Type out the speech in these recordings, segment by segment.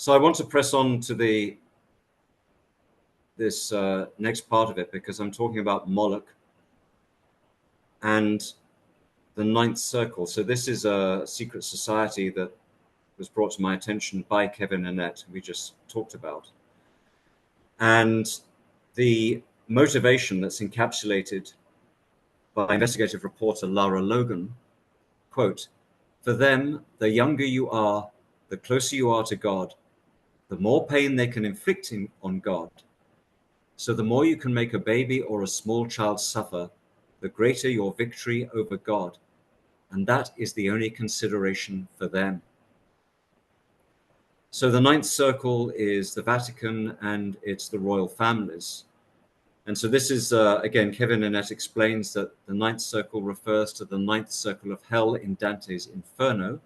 So I want to press on to this next part of it, because I'm talking about Molech and the ninth circle. So this is a secret society that was brought to my attention by Kevin Annett, we just talked about. And the motivation that's encapsulated by investigative reporter Lara Logan, quote, "For them, the younger you are, the closer you are to God, the more pain they can inflict on God. So the more you can make a baby or a small child suffer, the greater your victory over God. And that is the only consideration for them." So the ninth circle is the Vatican and it's the royal families. And so this is, again, Kevin Annett explains that the ninth circle refers to the ninth circle of hell in Dante's Inferno,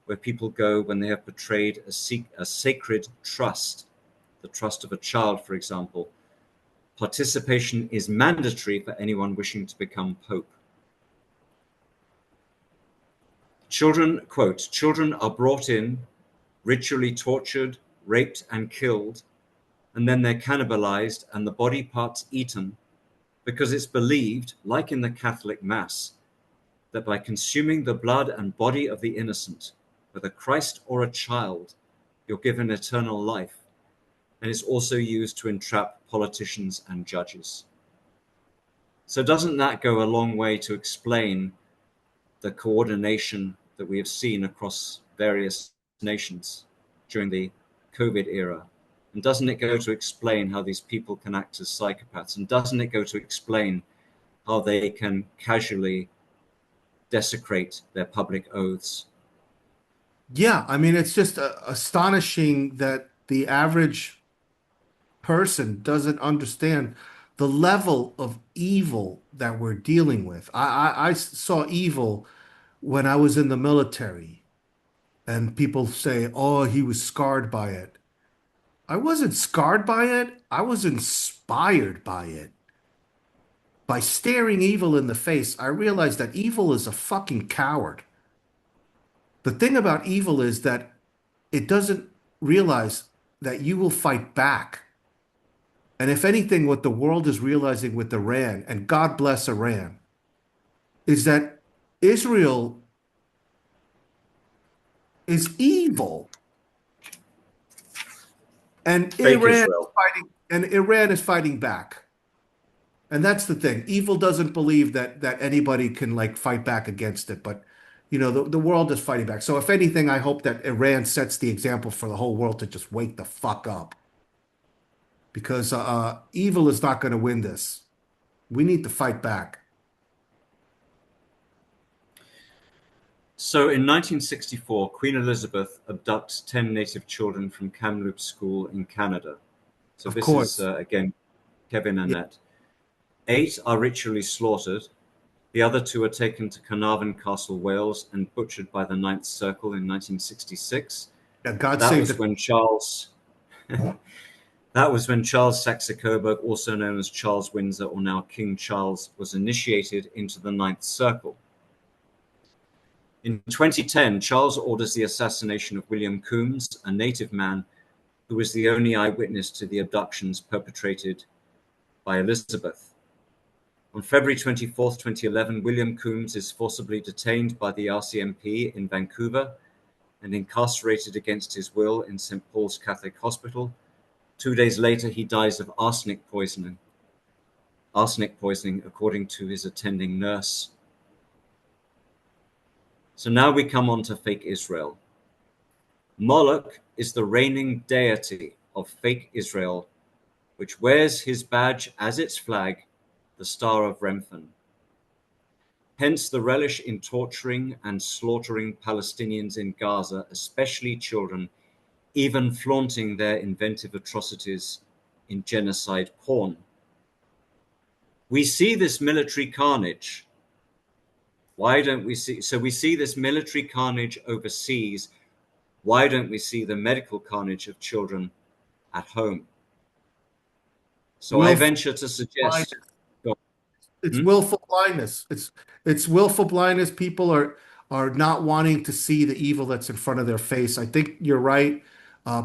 where people go when they have betrayed a sacred trust, the trust of a child, for example. Participation is mandatory for anyone wishing to become pope. Children, quote, "Children are brought in, ritually tortured, raped, and killed, and then they're cannibalized and the body parts eaten, because it's believed, like in the Catholic Mass, that by consuming the blood and body of the innocent, whether Christ or a child, you're given eternal life. And it's also used to entrap politicians and judges." So doesn't that go a long way to explain the coordination that we have seen across various nations during the COVID era? And doesn't it go to explain how these people can act as psychopaths? And doesn't it go to explain how they can casually desecrate their public oaths? Yeah, I mean, it's just astonishing that the average person doesn't understand the level of evil that we're dealing with. I saw evil when I was in the military, and people say, "Oh, he was scarred by it." I wasn't scarred by it. I was inspired by it. By staring evil in the face, I realized that evil is a fucking coward. The thing about evil is that it doesn't realize that you will fight back. And if anything, what the world is realizing with Iran, and God bless Iran, is that Israel is evil. And Fake Israel. Iran is fighting back. And that's the thing. Evil doesn't believe that anybody can like fight back against it, but the world is fighting back. So if anything, I hope that Iran sets the example for the whole world to just wake the fuck up. Because evil is not going to win this. We need to fight back. So in 1964, Queen Elizabeth abducts 10 native children from Kamloops School in Canada. So Of this course. is, again, Kevin Yeah. Annett. 8 are ritually slaughtered. The other 2 are taken to Carnarvon Castle, Wales, and butchered by the Ninth Circle in 1966. Yeah, God That save was the when Charles, that was when Charles Saxe-Coburg, also known as Charles Windsor, or now King Charles, was initiated into the Ninth Circle. In 2010, Charles orders the assassination of William Coombs, a native man who was the only eyewitness to the abductions perpetrated by Elizabeth. On February 24th, 2011, William Coombs is forcibly detained by the RCMP in Vancouver and incarcerated against his will in St. Paul's Catholic Hospital. 2 days later, he dies of arsenic poisoning, according to his attending nurse. So now we come on to fake Israel. Molech is the reigning deity of fake Israel, which wears his badge as its flag, the Star of Remphan. Hence the relish in torturing and slaughtering Palestinians in Gaza, especially children, even flaunting their inventive atrocities in genocide porn. We see this military carnage. Why don't we see? So we see this military carnage overseas. Why don't we see the medical carnage of children at home? So I venture to suggest. It's willful blindness. It's willful blindness. People are not wanting to see the evil that's in front of their face. I think you're right.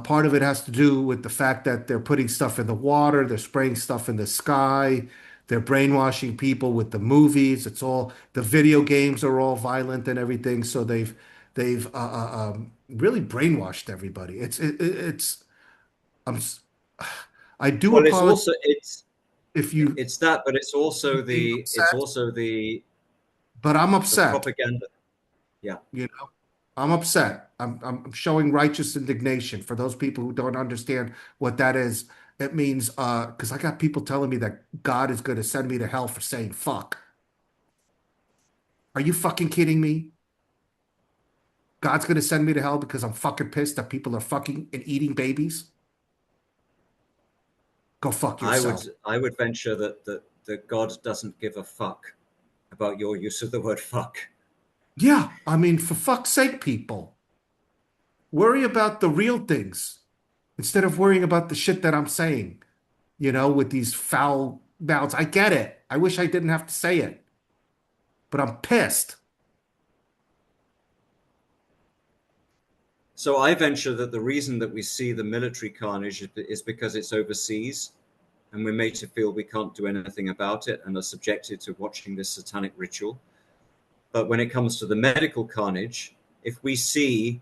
Part of it has to do with the fact that they're putting stuff in the water, they're spraying stuff in the sky, they're brainwashing people with the movies. It's all the video games are all violent and everything. So they've really brainwashed everybody. It's I'm s- I do Well, it's apologize also if you it's that, but it's also being upset, but I'm the upset. propaganda. Yeah, You know, I'm upset. I'm showing righteous indignation for those people who don't understand what that is. It means because I got people telling me that God is going to send me to hell for saying fuck. Are you fucking kidding me? God's going to send me to hell because I'm fucking pissed that people are fucking and eating babies? Go fuck yourself. I would venture that God doesn't give a fuck about your use of the word fuck. Yeah, I mean, for fuck's sake, people, worry about the real things instead of worrying about the shit that I'm saying, with these foul mouths. I get it. I wish I didn't have to say it, but I'm pissed. So I venture that the reason that we see the military carnage is because it's overseas, and we're made to feel we can't do anything about it and are subjected to watching this satanic ritual. But when it comes to the medical carnage, if we see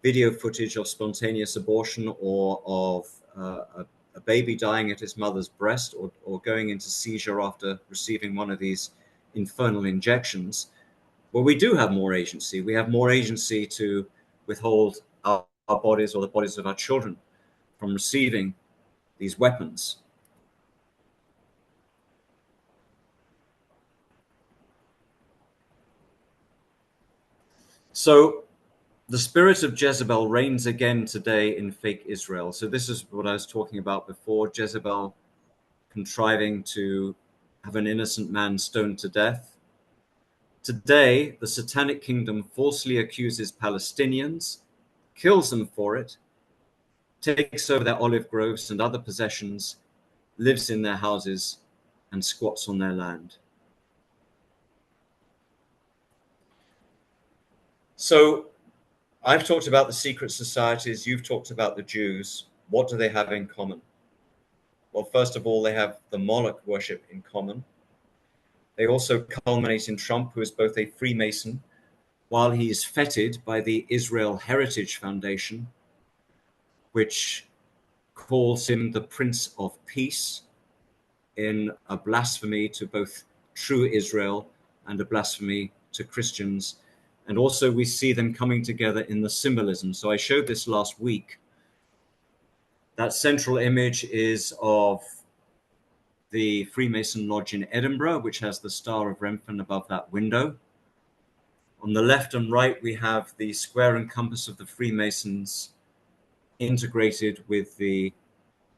video footage of spontaneous abortion or of a baby dying at its mother's breast, or going into seizure after receiving one of these infernal injections, well, we do have more agency. We have more agency to withhold our bodies or the bodies of our children from receiving these weapons. So the spirit of Jezebel reigns again today in fake Israel. So this is what I was talking about before. Jezebel contriving to have an innocent man stoned to death. Today, the Satanic Kingdom falsely accuses Palestinians, kills them for it, takes over their olive groves and other possessions, lives in their houses, and squats on their land. So I've talked about the secret societies, you've talked about the Jews. What do they have in common? Well, first of all, they have the Molech worship in common. They also culminate in Trump, who is both a Freemason, while he is feted by the Israel Heritage Foundation, which calls him the Prince of Peace, in a blasphemy to both true Israel and a blasphemy to Christians. And also we see them coming together in the symbolism. So I showed this last week. That central image is of the Freemason Lodge in Edinburgh, which has the Star of Remphan above that window. On the left and right, we have the square and compass of the Freemasons integrated with the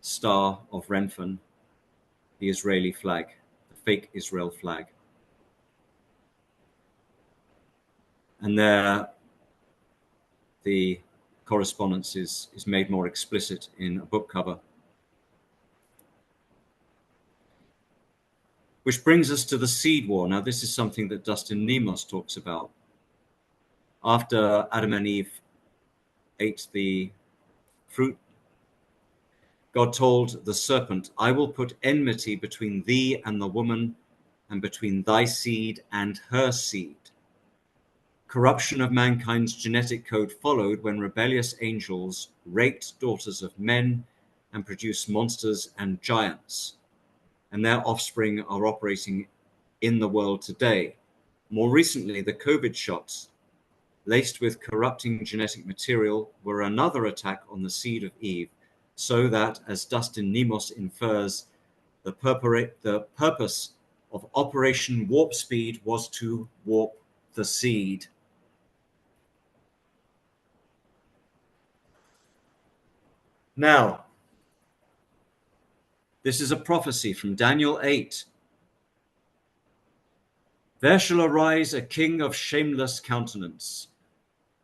Star of Remphan, the Israeli flag, the fake Israel flag. And there, the correspondence is made more explicit in a book cover. Which brings us to the seed war. Now, this is something that Dustin Nemos talks about. After Adam and Eve ate the fruit, God told the serpent, I will put enmity between thee and the woman, and between thy seed and her seed. Corruption of mankind's genetic code followed when rebellious angels raped daughters of men and produced monsters and giants, and their offspring are operating in the world today. More recently, the COVID shots, laced with corrupting genetic material, were another attack on the seed of Eve, so that, as Dustin Nemos infers, the purpose of Operation Warp Speed was to warp the seed. Now, this is a prophecy from Daniel 8. There shall arise a king of shameless countenance.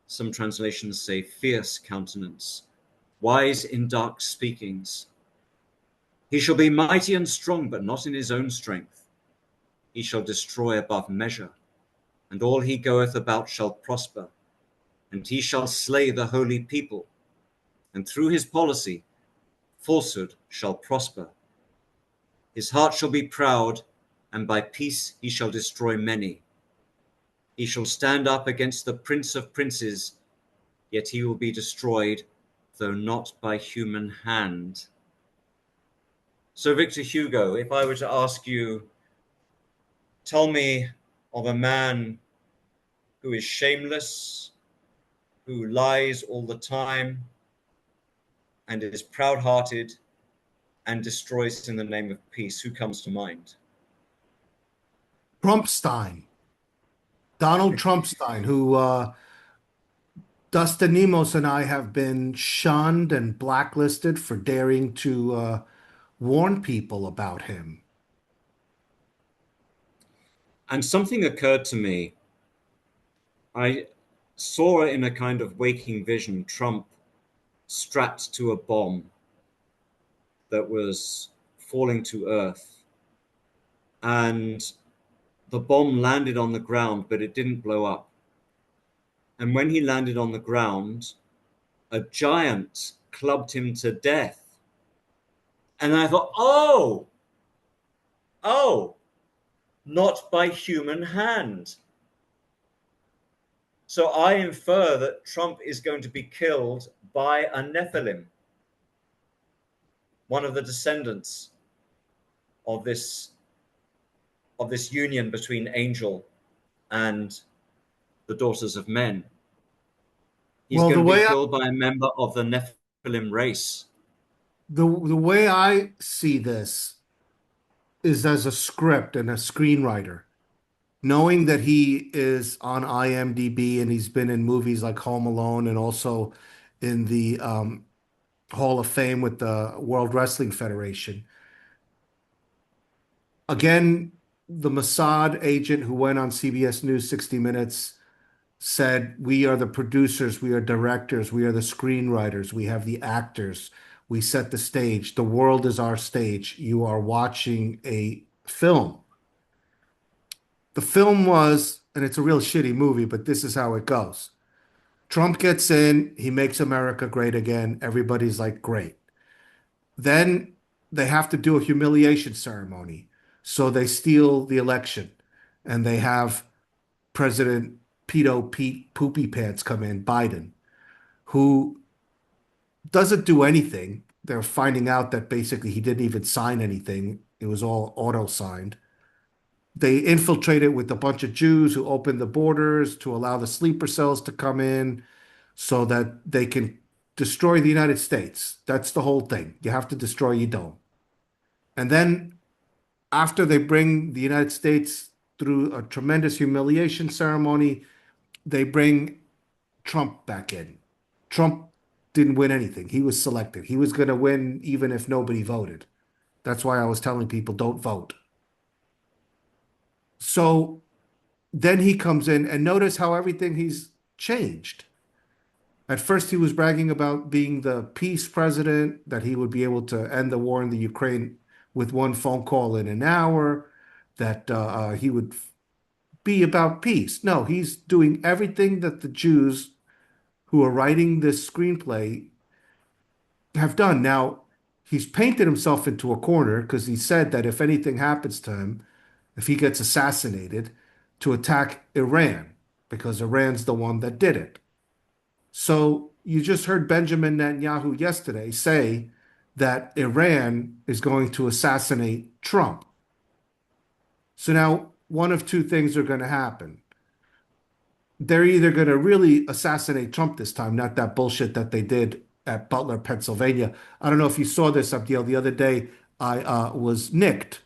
Some translations say fierce countenance, wise in dark speakings. He shall be mighty and strong, but not in his own strength. He shall destroy above measure, and all he goeth about shall prosper. And he shall slay the holy people, and through his policy, falsehood shall prosper. His heart shall be proud, and by peace he shall destroy many. He shall stand up against the prince of princes, yet he will be destroyed, though not by human hand. So, Victor Hugo, if I were to ask you, tell me of a man who is shameless, who lies all the time, and is proud-hearted, and destroys in the name of peace, who comes to mind? Trumpstein, Donald Trumpstein, who Dustin Nemos and I have been shunned and blacklisted for daring to warn people about him. And something occurred to me. I saw in a kind of waking vision Trump strapped to a bomb that was falling to earth. And the bomb landed on the ground, but it didn't blow up. And when he landed on the ground, a giant clubbed him to death. And I thought, oh, not by human hand. So I infer that Trump is going to be killed by a Nephilim, one of the descendants of this union between angel and the daughters of men. He's Well, going to be killed by a member of the Nephilim race. the way I see this is as a script and a screenwriter, knowing that he is on IMDb and he's been in movies like Home Alone and also in the Hall of Fame with the World Wrestling Federation. Again, the Mossad agent who went on CBS News 60 Minutes said, "We are the producers, we are directors, we are the screenwriters, we have the actors, we set the stage. The world is our stage. You are watching a film." The film was, and it's a real shitty movie, but this is how it goes. Trump gets in, he makes America great again. Everybody's like, great. Then they have to do a humiliation ceremony. So they steal the election and they have President Pedo Pete Poopy Pants come in, Biden, who doesn't do anything. They're finding out that basically he didn't even sign anything. It was all auto signed. They infiltrated with a bunch of Jews who opened the borders to allow the sleeper cells to come in so that they can destroy the United States. That's the whole thing. You have to destroy, you don't. And then after they bring the United States through a tremendous humiliation ceremony, they bring Trump back in. Trump didn't win anything. He was selected. He was going to win even if nobody voted. That's why I was telling people don't vote. So then he comes in and notice how everything he's changed. At first, he was bragging about being the peace president, that he would be able to end the war in the Ukraine with one phone call in an hour, that he would be about peace. No, he's doing everything that the Jews who are writing this screenplay have done. Now, he's painted himself into a corner because he said that if anything happens to him, if he gets assassinated, to attack Iran, because Iran's the one that did it. So you just heard Benjamin Netanyahu yesterday say that Iran is going to assassinate Trump. So now one of two things are going to happen. They're either going to really assassinate Trump this time, not that bullshit that they did at Butler, Pennsylvania. I don't know if you saw this, Abdiel. The other day, I was nicked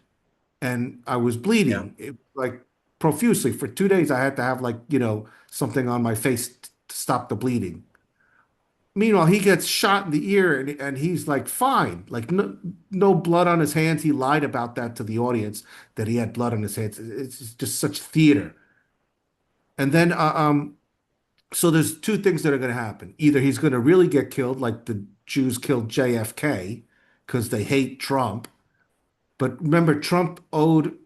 and I was bleeding, like profusely. For 2 days, I had to have something on my face to stop the bleeding. Meanwhile, he gets shot in the ear and he's like fine, like no blood on his hands. He lied about that to the audience that he had blood on his hands. It's just such theater. And then, so there's two things that are going to happen. Either he's going to really get killed, like the Jews killed JFK because they hate Trump. But remember, Trump owed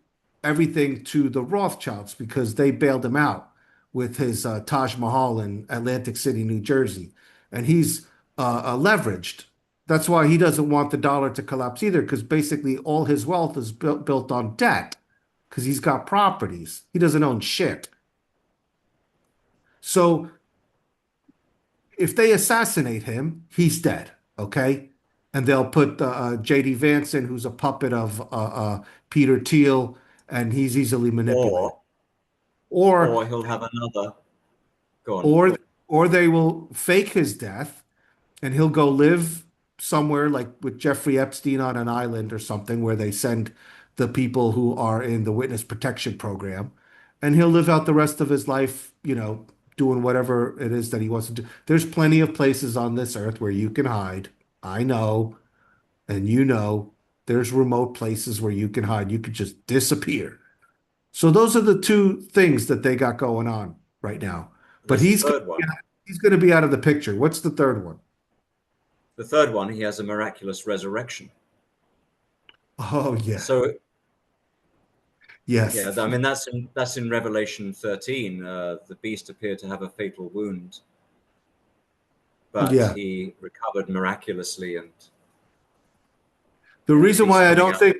everything to the Rothschilds because they bailed him out with his Taj Mahal in Atlantic City, New Jersey. And he's leveraged. That's why he doesn't want the dollar to collapse either, because basically all his wealth is built on debt, because he's got properties. He doesn't own shit. So if they assassinate him, he's dead. Okay. And they'll put J.D. Vance in, who's a puppet of Peter Thiel, and he's easily manipulated. Or Or or he'll have another. Go on. or or they will fake his death and he'll go live somewhere like with Jeffrey Epstein on an island or something where they send the people who are in the witness protection program, and he'll live out the rest of his life, doing whatever it is that he wants to do. There's plenty of places on this earth where you can hide. I know, and there's remote places where you can hide. You could just disappear. So those are the two things that they got going on right now. But There's a third one. he's going to be out of the picture. What's the third one? The third one, he has a miraculous resurrection. Oh yeah. So Yes. yeah, I mean that's in Revelation 13. The beast appeared to have a fatal wound, but Yeah. he recovered miraculously, and The reason he's why I coming don't out. think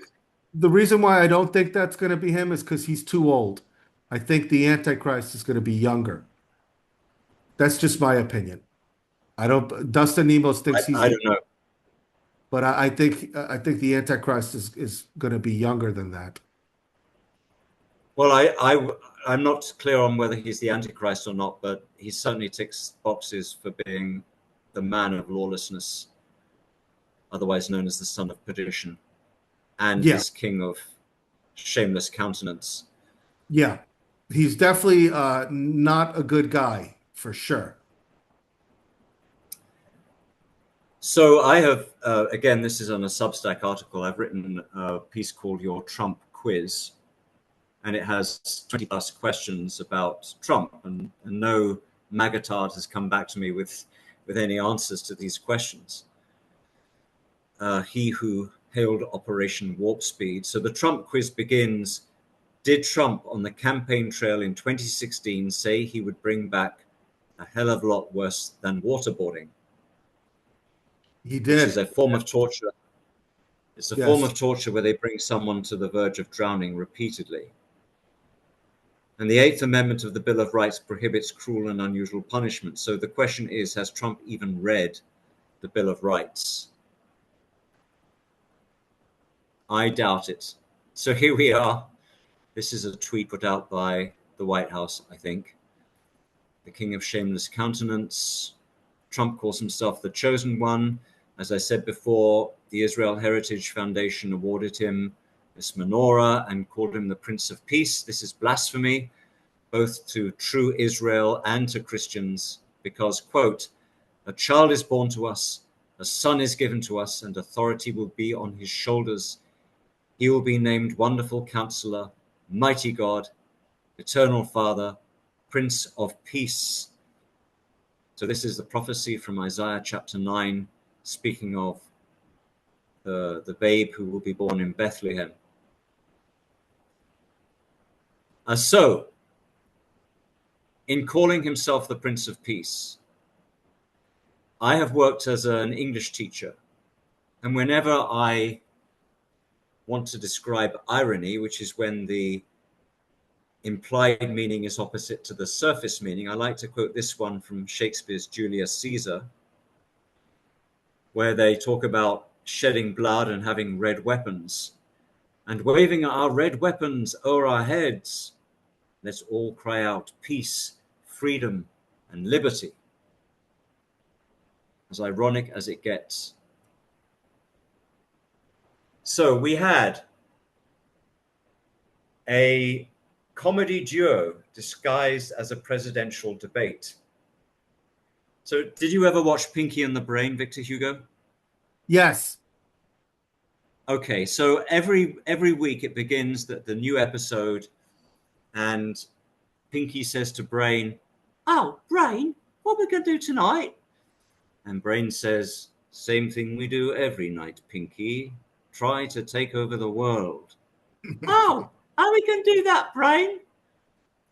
the reason why I don't think that's going to be him is because he's too old. I think the Antichrist is going to be younger. That's just my opinion. I don't. Dustin Nemos thinks he's, I don't know. but I think the Antichrist is going to be younger than that. Well, I'm not clear on whether he's the Antichrist or not, but he certainly ticks boxes for being the man of lawlessness, otherwise known as the son of perdition, and Yeah. his king of shameless countenance. Yeah. He's definitely not a good guy for sure. So I have, again, this is on a Substack article. I've written a piece called Your Trump Quiz, and it has 20 plus questions about Trump, and no magatard has come back to me with any answers to these questions. He who hailed Operation Warp Speed. So the Trump quiz begins, did Trump on the campaign trail in 2016 say he would bring back a hell of a lot worse than waterboarding? He Which is did. a form of torture. It's a form Yes. of torture where they bring someone to the verge of drowning repeatedly. And the Eighth Amendment of the Bill of Rights prohibits cruel and unusual punishment. So the question is, has Trump even read the Bill of Rights? I doubt it. So here we are. This is a tweet put out by the White House, I think. The king of shameless countenance. Trump calls himself the chosen one. As I said before, the Israel Heritage Foundation awarded him this menorah and called him the Prince of Peace. This is blasphemy, both to true Israel and to Christians, because, quote, a child is born to us, a son is given to us, and authority will be on his shoulders. He will be named Wonderful Counselor, Mighty God, Eternal Father, Prince of Peace. So this is the prophecy from Isaiah chapter 9, speaking of the babe who will be born in Bethlehem. So, in calling himself the Prince of Peace, I have worked as an English teacher, and whenever I want to describe irony, which is when the implied meaning is opposite to the surface meaning, I like to quote this one from Shakespeare's Julius Caesar, where they talk about shedding blood and having red weapons, and waving our red weapons o'er our heads, let's all cry out peace, freedom, and liberty. As ironic as it gets. So we had a comedy duo disguised as a presidential debate. So did you ever watch Pinky and the Brain, Victor Hugo? Yes. Okay, so every week it begins the new episode, and Pinky says to Brain, "Oh, Brain, what are we going to do tonight?" And Brain says, "Same thing we do every night, Pinky. Try to take over the world." "Oh, are we going to do that, Brain?"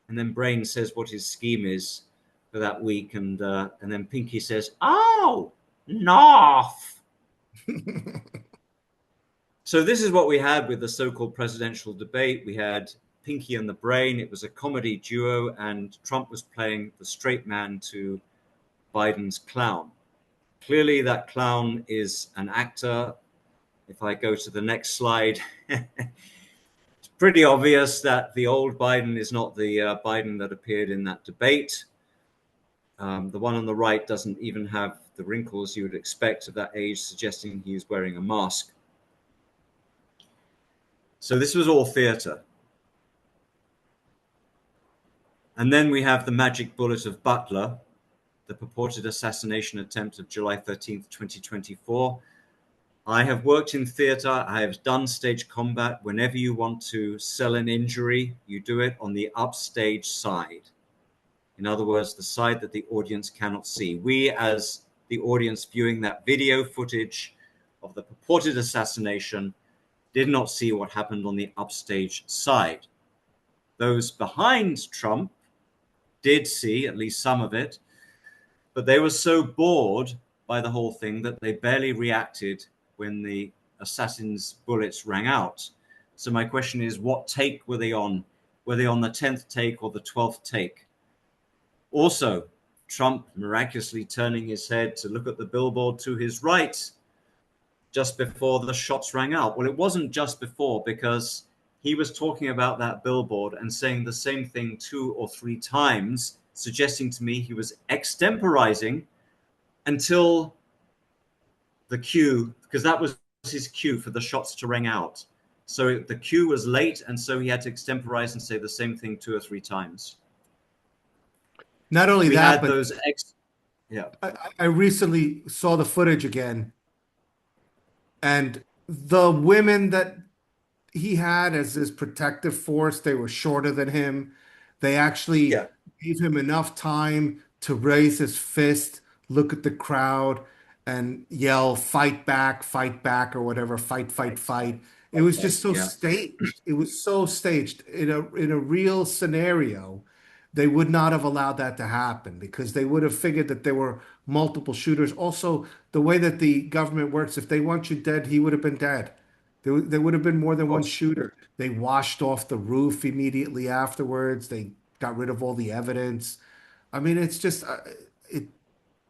And then Brain says what his scheme is for that week, and then Pinky says, "Oh, North. So this is what we had with the so-called presidential debate. We had Pinky and the Brain. It was a comedy duo, and Trump was playing the straight man to Biden's clown. Clearly, that clown is an actor. If I go to the next slide, it's pretty obvious that the old Biden is not the Biden that appeared in that debate. The one on the right doesn't even have the wrinkles you would expect of that age, suggesting he is wearing a mask. So this was all theater. And then we have the magic bullet of Butler, the purported assassination attempt of July 13th, 2024. I have worked in theater. I have done stage combat. Whenever you want to sell an injury, you do it on the upstage side. In other words, the side that the audience cannot see. We, as the audience viewing that video footage of the purported assassination, did not see what happened on the upstage side. Those behind Trump did see at least some of it, but they were so bored by the whole thing that they barely reacted when the assassin's bullets rang out. So my question is, what take were they on? Were they on the 10th take or the 12th take? Also, Trump miraculously turning his head to look at the billboard to his right just before the shots rang out. Well, it wasn't just before, because he was talking about that billboard and saying the same thing 2 or 3 times, suggesting to me he was extemporizing until the cue, because that was his cue for the shots to ring out. So the cue was late, and so he had to extemporize and say the same thing 2 or 3 times. Not only We that, had but those yeah. I recently saw the footage again, and the women that he had as his protective force, they were shorter than him. They actually Yeah. gave him enough time to raise his fist, look at the crowd, and yell, fight back, or whatever, fight, fight, fight. It was just so Yeah. staged. It was so staged. In a real scenario, they would not have allowed that to happen because they would have figured that there were multiple shooters. Also, the way that the government works, if they want you dead, he would have been dead. There would have been more than Of one course. shooter. They washed off the roof immediately afterwards. They got rid of all the evidence. I mean, it's just, it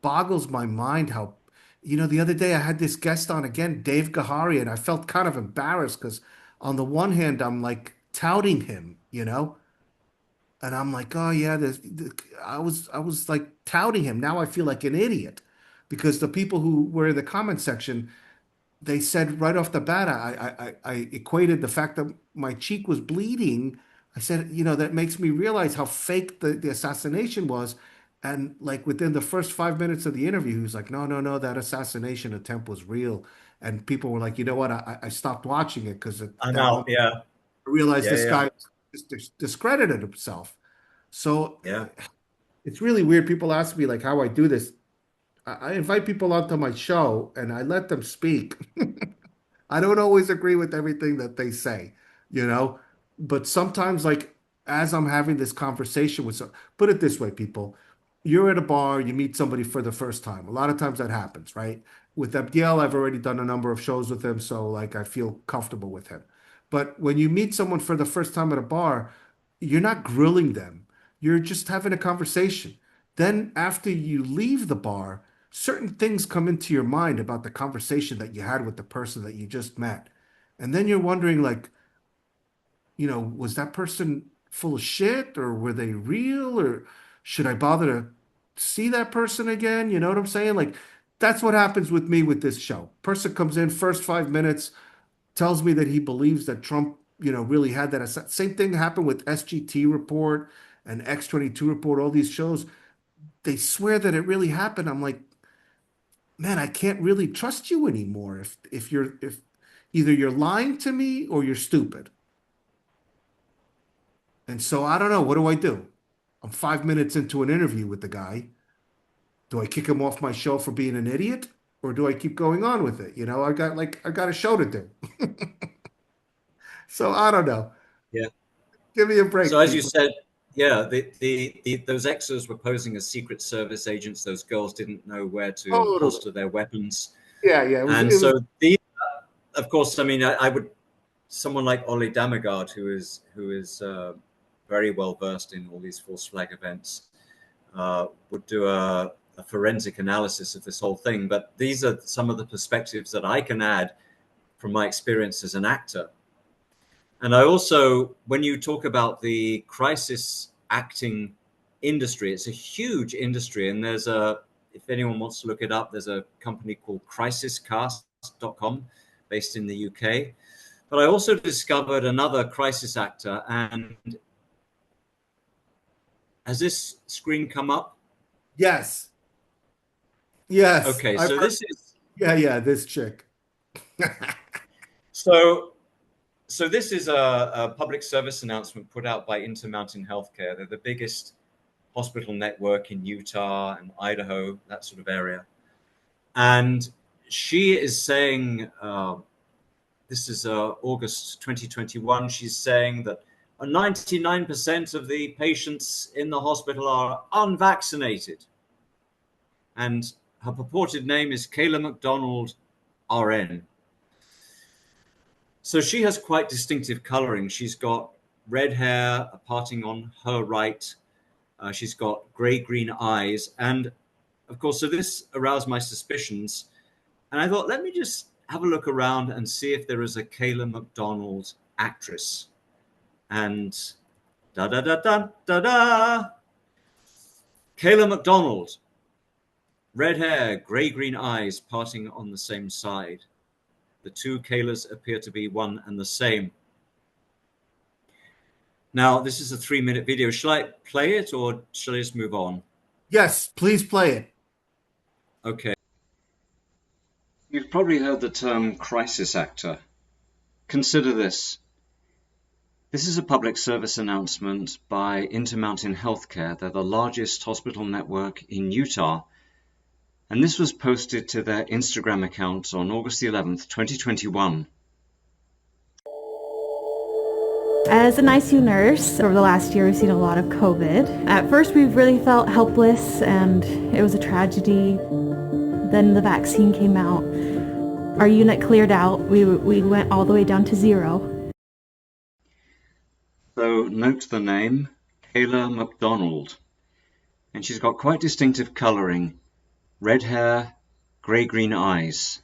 boggles my mind how, the other day I had this guest on again, Dave Gahari, and I felt kind of embarrassed because on the one hand, I'm like touting him, and I'm like, oh yeah, I was like touting him. Now I feel like an idiot because the people who were in the comment section, they said right off the bat, I equated the fact that my cheek was bleeding. I said, that makes me realize how fake the assassination was. And like within the first 5 minutes of the interview, he was like, no, no, no, that assassination attempt was real. And people were like, you know what? I stopped watching it because at I'm that out. moment Yeah. I realized Yeah. this Yeah. guy discredited himself. So Yeah. it's really weird. People ask me like how I do this. I invite people onto my show and I let them speak. I don't always agree with everything that they say, you know, but sometimes, like, as I'm having this conversation with some, put it this way, people, you're at a bar, you meet somebody for the first time. A lot of times that happens, right? With Abdiel, I've already done a number of shows with him, so like I feel comfortable with him. But when you meet someone for the first time at a bar, you're not grilling them, you're just having a conversation. Then, after you leave the bar, certain things come into your mind about the conversation that you had with the person that you just met. And then you're wondering, like, was that person full of shit or were they real or should I bother to see that person again? You know what I'm saying? Like, that's what happens with me with this show. Person comes in, first 5 minutes, tells me that he believes that Trump, really had that. Same thing happened with SGT Report and X-22 Report, all these shows. They swear that it really happened. I'm like, man, I can't really trust you anymore if either you're lying to me or you're stupid. And so I don't know, what do I do? I'm 5 minutes into an interview with the guy. Do I kick him off my show for being an idiot? Or do I keep going on with it? I got a show to do. So I don't know. Yeah. Give me a So break, as you people. said, yeah, those exos were posing as Secret Service agents. Those girls didn't know where to Totally. holster their weapons. Yeah. And It was. so these, of course, I mean, I would, someone like Ollie Damigard, who is very well versed in all these false flag events, would do a forensic analysis of this whole thing. But these are some of the perspectives that I can add from my experience as an actor. And I also, when you talk about the crisis acting industry, it's a huge industry. And there's if anyone wants to look it up, there's a company called crisiscast.com based in the UK. But I also discovered another crisis actor. And has this screen come up? Yes. Yes. Okay, I've so heard. this is Yeah. This chick. so so this is a public service announcement put out by Intermountain Healthcare. They're the biggest hospital network in Utah and Idaho, that sort of area. And she is saying, this is August 2021, she's saying that 99% of the patients in the hospital are unvaccinated. And her purported name is Kayla McDonald, RN. So she has quite distinctive coloring. She's got red hair, a parting on her right. She's got gray-green eyes. And of course, so this aroused my suspicions. And I thought, let me just have a look around and see if there is a Kayla McDonald actress. And da-da-da-da-da-da. Kayla McDonald, red hair, gray-green eyes, parting on the same side. The two Kaylas appear to be one and the same. Now, this is a 3-minute video. Shall I play it or shall I just move on? Yes, please play it. Okay. You've probably heard the term crisis actor. Consider this. This is a public service announcement by Intermountain Healthcare. They're the largest hospital network in Utah. And this was posted to their Instagram account on August the 11th, 2021. As an ICU nurse, over the last year, we've seen a lot of COVID. At first, we really felt helpless, and it was a tragedy. Then the vaccine came out. Our unit cleared out. We went all the way down to 0. So note the name, Kayla McDonald. And she's got quite distinctive coloring. Red hair, gray-green eyes.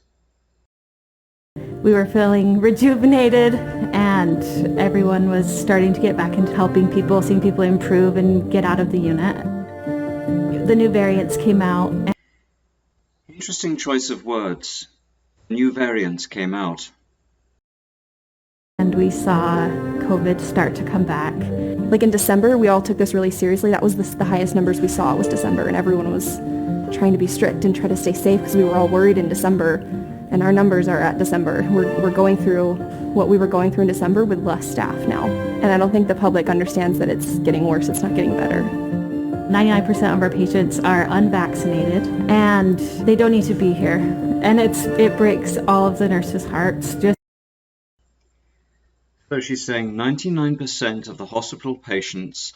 We were feeling rejuvenated, and everyone was starting to get back into helping people, seeing people improve and get out of the unit. The new variants came out. Interesting choice of words. New variants came out. And we saw COVID start to come back. Like in December, we all took this really seriously. That was the highest numbers we saw was December, and everyone was trying to be strict and try to stay safe because we were all worried in December. And our numbers are at December. We're going through what we were going through in December with less staff now. And I don't think the public understands that it's getting worse. It's not getting better. 99% of our patients are unvaccinated, and they don't need to be here. And it breaks all of the nurses' hearts. So she's saying 99% of the hospital patients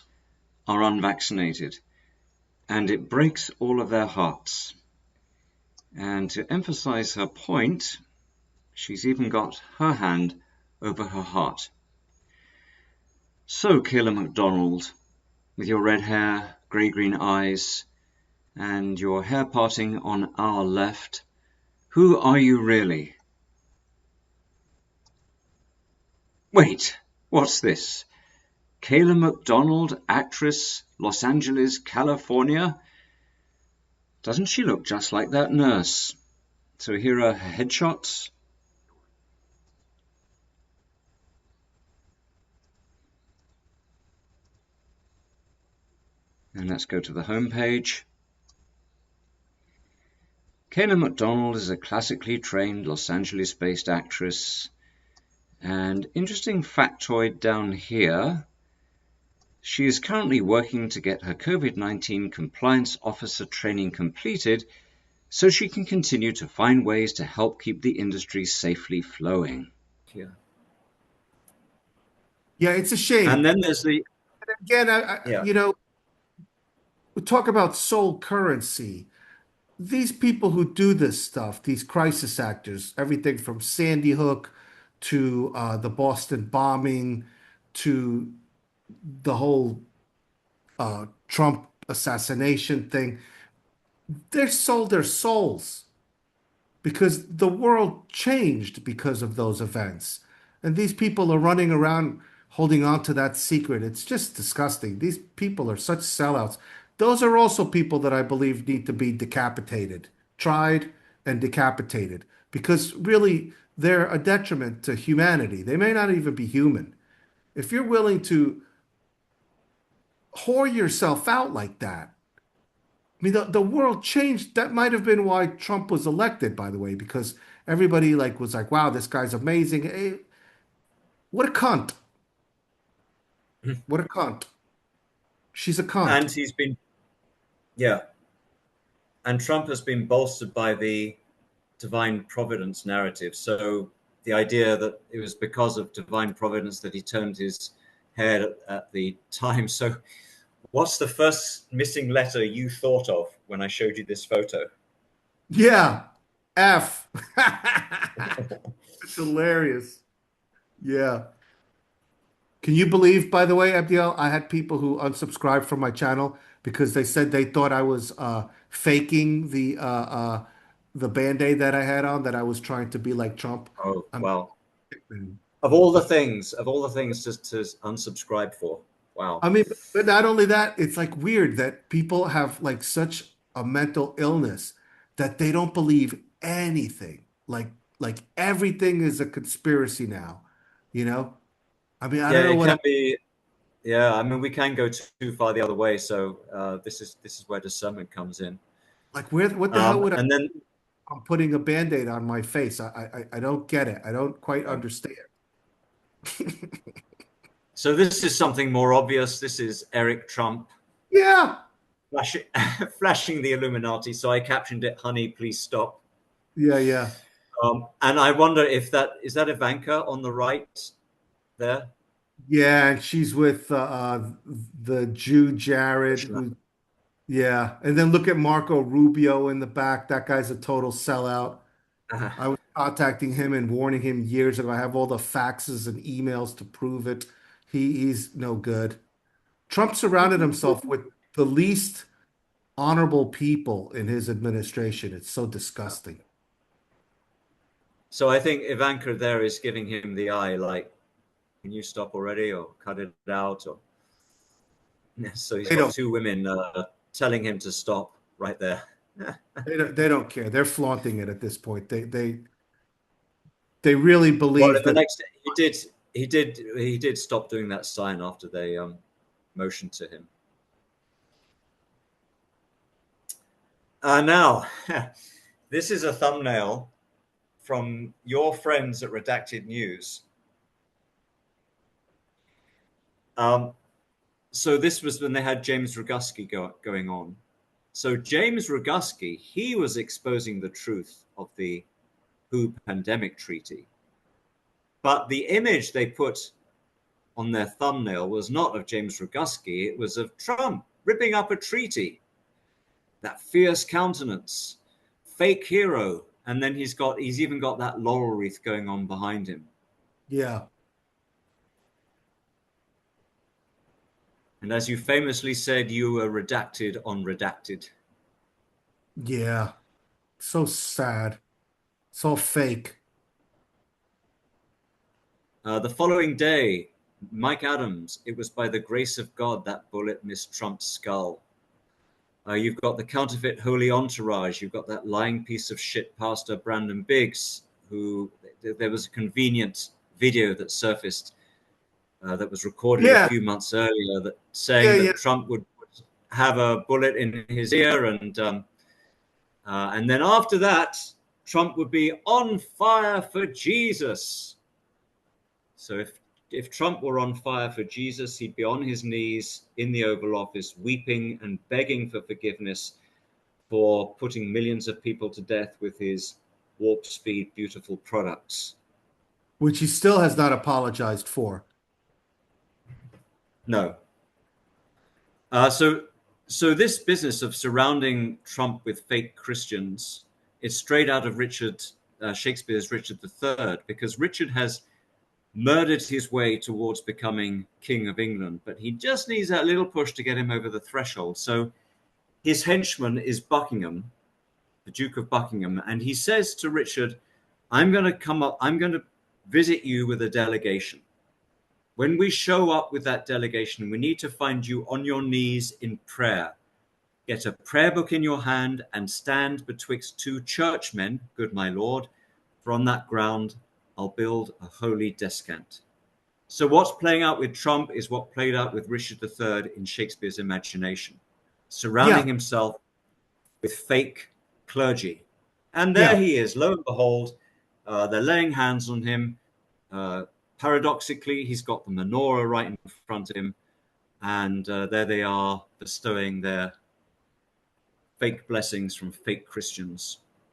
are unvaccinated, and it breaks all of their hearts. And to emphasize her point, she's even got her hand over her heart. So, Kayla McDonald, with your red hair, grey-green eyes, and your hair parting on our left, who are you really? Wait, what's this? Kayla McDonald, actress, Los Angeles, California? Doesn't she look just like that nurse? So here are her headshots. And let's go to the home page. Kayla McDonald is a classically trained Los Angeles-based actress. And interesting factoid down here. She is currently working to get her COVID-19 compliance officer training completed so she can continue to find ways to help keep the industry safely flowing. Yeah, it's a shame. And then there's the... again, Yeah. we talk about soul currency. These people who do this stuff, these crisis actors, everything from Sandy Hook to the Boston bombing to the whole Trump assassination thing, they sold their souls because the world changed because of those events. And these people are running around holding on to that secret. It's just disgusting. These people are such sellouts. Those are also people that I believe need to be decapitated, tried and decapitated, because really they're a detriment to humanity. They may not even be human. If you're willing to whore yourself out like that, I mean, the world changed. That might have been why Trump was elected, by the way, because everybody like was like, "Wow, this guy's amazing." Hey, what a cunt! What a cunt! She's a cunt. And he's been, yeah. And Trump has been bolstered by the divine providence narrative. So the idea that it was because of divine providence that he turned his head at the time. So what's the first missing letter you thought of when I showed you this photo? Yeah, F. It's hilarious. Yeah. Can you believe, by the way, Abdiel, I had people who unsubscribed from my channel because they said they thought I was faking the Band-Aid that I had on, that I was trying to be like Trump. Oh, I'm, well, of all the things to unsubscribe for. Wow. I mean, but not only that, it's like weird that people have like such a mental illness that they don't believe anything. Like everything is a conspiracy now, you know? I mean, I Yeah, don't know it what can be. Yeah, I mean, we can go too far the other way. So this is where discernment comes in. like where what the hell would And then I'm putting a Band-Aid on my face? I don't get it. I don't quite understand. so this is something more obvious. This is Eric Trump Yeah. flashing, flashing the Illuminati. So I captioned it, "Honey, please stop." Yeah, yeah. And I wonder if that is that Ivanka on the right there. Yeah, and she's with the Jew Jared, who yeah. And then look at Marco Rubio in the back. That guy's a total sellout. I was contacting him and warning him years ago. I have all the faxes and emails to prove it. He's no good. Trump surrounded himself with the least honorable people in his administration. It's so disgusting. So I think Ivanka there is giving him the eye, like, "Can you stop already, or cut it out?" Or so he's They got don't two women telling him to stop right there. they don't care. They're flaunting it at this point. They really Well, believe in the that. next, he did stop doing that sign after they motioned to him. Now, this is a thumbnail from your friends at Redacted News. So this was when they had James Roguski going on. So James Roguski, he was exposing the truth of the WHO pandemic treaty. But the image they put on their thumbnail was not of James Roguski, it was of Trump ripping up a treaty. That fierce countenance, fake hero, and then he's even got that laurel wreath going on behind him. Yeah. And as you famously said, you were redacted on Redacted. Yeah. So sad. So fake. The following day, Mike Adams, "It was by the grace of God that bullet missed Trump's skull." You've got the counterfeit holy entourage. You've got that lying piece of shit pastor Brandon Biggs, who there was a convenient video that surfaced that was recorded Yeah. a few months earlier that Yeah, saying that yeah. Trump would have a bullet in his ear, and then after that, Trump would be on fire for Jesus. So if Trump were on fire for Jesus, he'd be on his knees in the Oval Office, weeping and begging for forgiveness for putting millions of people to death with his warp speed beautiful products. Which he still has not apologized for. No. So this business of surrounding Trump with fake Christians is straight out of Shakespeare's Richard III, because Richard has murdered his way towards becoming King of England, but he just needs that little push to get him over the threshold. So his henchman is Buckingham, the Duke of Buckingham, and he says to Richard, I'm going to visit you with a delegation. When we show up with that delegation, we need to find you on your knees in prayer. Get a prayer book in your hand and stand betwixt two churchmen, good my lord, for on that ground I'll build a holy descant. So what's playing out with Trump is what played out with Richard III in Shakespeare's imagination, surrounding himself with fake clergy. And there he is, lo and behold, they're laying hands on him. Paradoxically, he's got the menorah right in front of him, and there they are bestowing their fake blessings from fake Christians.